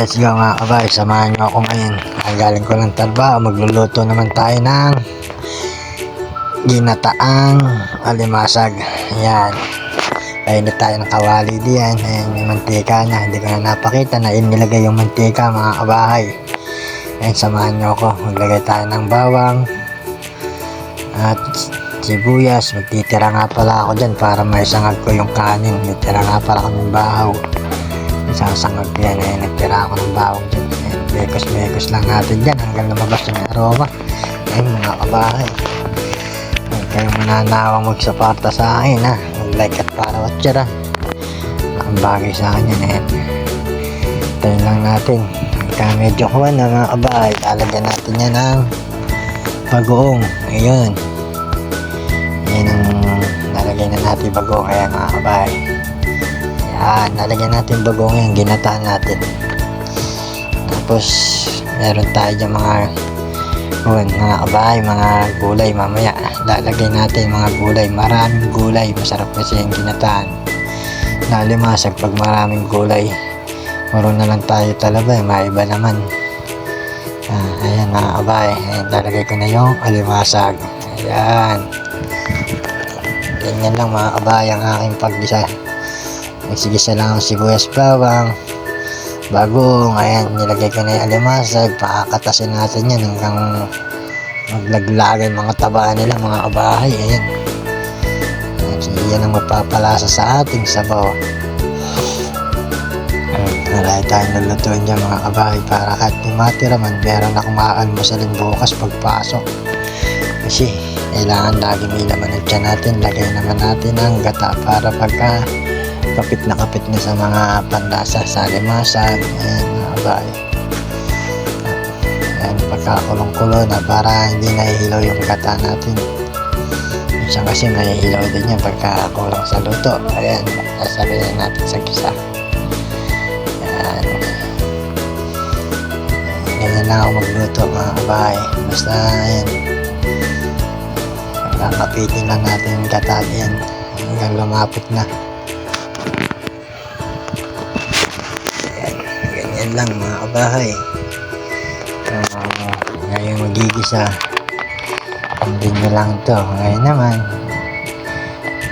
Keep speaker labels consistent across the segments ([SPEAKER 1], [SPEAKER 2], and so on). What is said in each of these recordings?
[SPEAKER 1] let's go mga kabay. Samahan nyo ako ngayon. Galing ko ng trabaho. Magluluto naman tayo ng ginataang alimasag. Ayan. Kainit tayo ng kawali diyan. Ayan, may mantika na. Hindi ko na napakita na inilagay yung mantika mga kabahay. Ayan, samahan nyo ako. Maglagay tayo ng bawang at sibuyas. Magtitira nga pala ako dyan para may sangag ko yung kanin. Magtitira nga pala ako ng bahaw. Sasangag ko yan. Ayan, nagtira ako ng bawang dyan. Ayan, bekos lang natin dyan hanggang lumabas yung aroma. Ayan mga kabahay. Huwag kayong mananawang magsaparta sa akin ha. Mag-like at para watcher ha. Ang bagay sa akin yan. Ayan. Tayo lang natin. Hanggang medyo kuha na mga kabahay. Lalagyan natin yan ng bagoong. Ayan. Ayan ang nalagay na natin bagoong. Ayan mga kabahay. Ayan. Nalagyan natin bagoong yan. Ginataan natin. Tapos meron tayo dyan mga kabahay, mga gulay mamaya. Lalagay natin mga gulay. Maraming gulay. Masarap kasi yung ginataan. Nalimasag pag maraming gulay. Meron na lang tayo talaba. Maiba naman. Ayan mga kabahay. Ayan, lalagay ko na yung alimasag. Ayan. Ganyan lang mga kabahay ang aking paggisa. Nagsigisa lang ang sibuyas, bawang, bagong. Ayan, nilagay ko na yung alimasag. Pakakatasin natin yan hanggang maglaglagan mga taba nila mga kabahay. Ayan. So, yan ang mapapalasa sa ating sabaw. Marami tayong nalutuin dyan mga kabahay para kahit matira man, meron akong maaalmusalin bukas pagpasok. Kasi kailangan lagi may laman ng tiyan natin. Lagay naman natin ang gata para pagka kapit na sa mga panlasa sa alimasag. Ayan mga kabahay. Ayan, pagkakulong-kulo na para hindi nahihilaw yung gata natin. Minsan kasi nahihilaw din yan pagkakulang sa luto. Ayan, sasabihin natin sa gisa. Ayan. Ganyan lang ako magluto mga kabahay. Basta ayan, kakapitin lang natin yung gata yan hanggang lumapit na. Yan lang mga kabahay. Ngayon magigisa. Hindi nyo lang to. Ngayon naman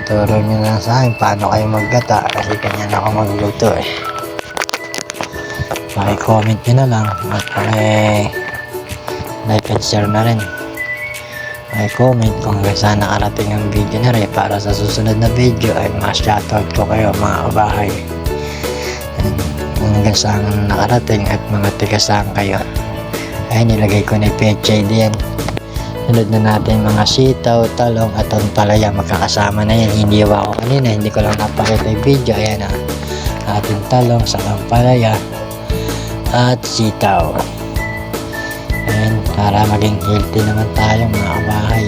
[SPEAKER 1] turo nyo lang sa akin paano kayo maggata kasi ganyan ako magluto eh. Paki-comment nyo na lang at paki-like and share na rin. Paki-comment kung hanggang saan nakarating ang video na rin para sa susunod na video ay ma-shoutout ko kayo mga kabahay. Hanggang saan nakarating at mga tigasaan kayo ay nilagay ko na pechay diyan. Sunod na natin mga sitaw, talong at ang palaya. Magkakasama na yan. Hindi ako kanina, hindi ko lang napakita yung video. Ayan na ating talong sa palaya at sitaw. Ayan, para maging healthy naman tayo mga kabahay.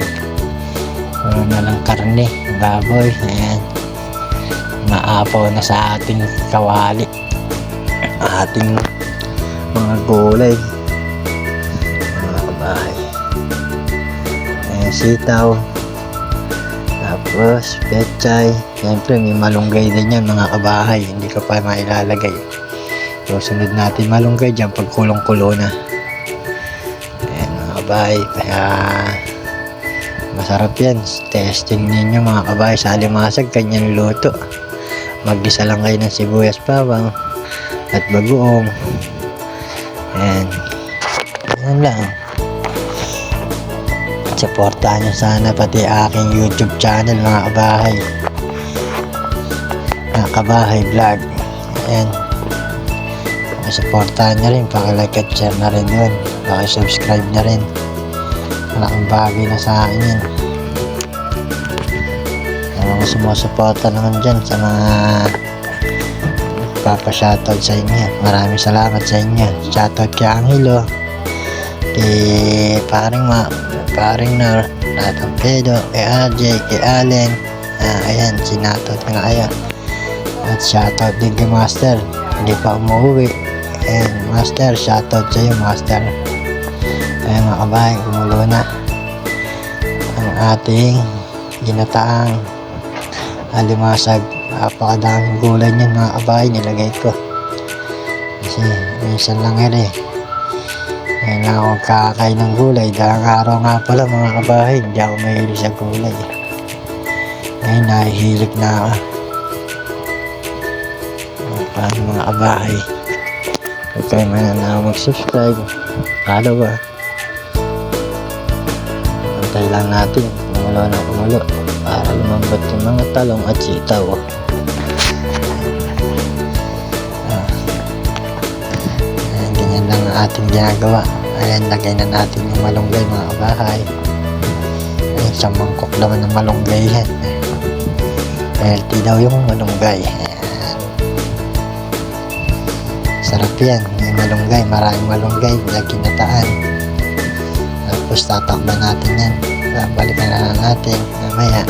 [SPEAKER 1] Puro na lang karne, baboy. Ayan, maapaw na sa ating kawali ating mga gulay mga kabahay. Ayan, sitaw, tapos pechay. Siyempre may malunggay din yan mga kabahay, hindi ko pa mailalagay. So sunod natin malunggay dyan pag kulong-kulo na. Ayan mga kabahay, kaya masarap yan. Testing ninyo mga kabahay sa alimasag, kanyang luto. Mag-isa lang kayo ng sibuyas, bawang at bagoong. Ayan. Ayan lang. Supportahan nyo sana pati aking YouTube channel mga kabahay. Mga kabahay vlog. Ayan. Supportahan nyo rin. Paki-like at share na rin yun. Paki-subscribe na rin. Malaking bagay na sa akin yan. Mga sumusuporta naman dyan sa mga papa-shoutout sa inyo. Maraming salamat sa inyo. Shoutout kay Angelo, kay paring Nar, Natang Pedro, kay RJ, kay Allen. Ayan, sinatout nga kayo. At shoutout din kay Master, hindi pa umuwi. Ayan, Master, shoutout sa iyo Master. Ayan mga kabahay, kumulo na ang ating ginataang alimasag. Napakadaming gulay niyan mga kabahay nilagay ko kasi minsan lang yan eh. Ngayon lang ako kakain ng gulay. Dahang araw nga pala mga kabahay, hindi ako mahilig sa gulay. Ngayon nahihilig na ako. Paano mga kabahay? Huwag kayo mananaw mag-subscribe. Follow ba? Antay lang natin. Kumulo na kumulo. Para lumambot yung mga talong at sitaw. Ganyan lang ang ating ginagawa. Ayan, lagay na natin yung malunggay mga kabahay. Ayan, isang mangkok naman ng malunggay yan. Healthy daw yung malunggay. Ayan. Sarap yan. May malunggay. Maraming malunggay. Lagyan nataan. Tapos tatakban natin yan. Balikan na lang natin. Mamaya.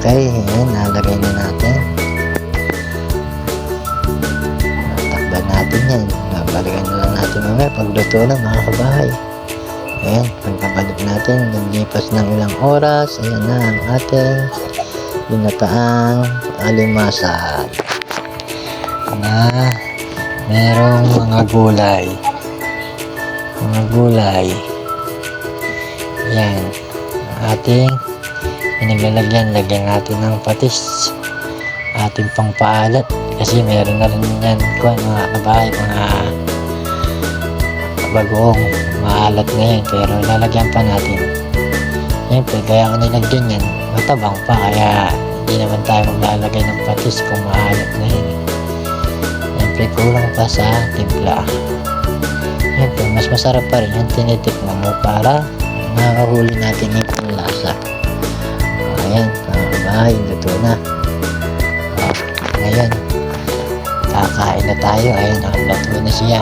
[SPEAKER 1] Okay. Ayan. Nalagay na natin. Natin yan. Balikan na lang natin mamaya pagluto na mga kabahay. Ayan, pagkabalik natin, naglipas ng ilang oras, ayan na ang ating ginataang alimasag na merong mga gulay. Ayan, ating pinaglalagyan, lagyan natin ng patis, ating pangpaalat. Kasi meron na rin yan mga kabahay, mga bagoong maalat na yan, pero lalagyan pa natin. Siyempre kaya ko nilagyan yan, matabang pa, kaya hindi naman tayo maglalagay ng patis kung maalat na yan. Siyempre kulang pa sa timpla. Siyempre mas masarap pa rin yung tinitikman mo para makakahuli natin yung lasa. Ayan mga kabahay, luto na. Ngayon kakain na tayo. Ayun, nakaluto na siya.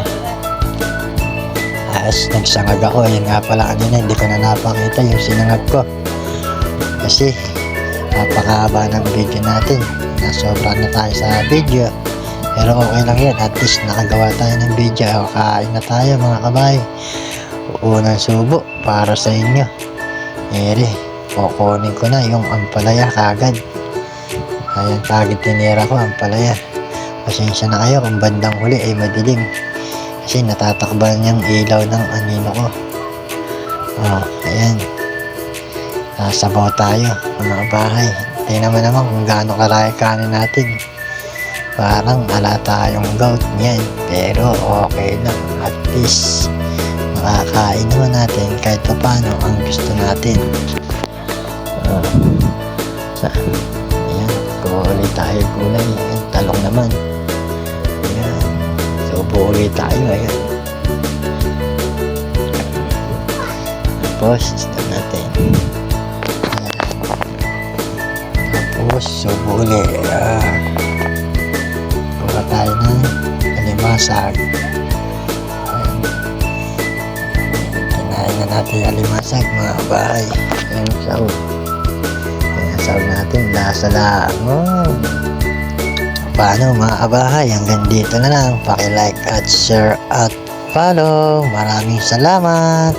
[SPEAKER 1] Nagsangag ako. Ayun nga pala kanina, hindi ko na napakita yung sinangag ko. Kasi napakahaba ng video natin. Nasobra na tayo sa video. Pero okay lang yan. At least nakagawa tayo ng video. Kakain na tayo mga kabay. Unang subo para sa inyo. Kukunin ko na yung ampalaya kagad. Ayan, kagad tinira ko ampalaya. Pasensya na kayo kung bandang huli ay madilim. Kasi natatakban yung ilaw ng anino ko. Ayan. Sabaw tayo mga bahay. Tingnan naman kung gaano karami kanin natin. Parang ala tayong gout niyan. Pero okay lang. At least makakain naman natin kahit pa paano ang gusto natin. Ayan. Kuhuli tayo gulay. Ayan, talong naman. Ayan. So, buhuli tayo. Ayan. Tapos, start natin. Ayan. Tapos, so, buhuli. Kuha tayo ng alimasag. Ayan. Kinain na natin yung alimasag, mga bahay. Ayan, sahod. Ayan, sahod natin. Lasa lang. Paano mga kabahay, hanggang dito na lang. Paki-like at share at follow. Maraming salamat.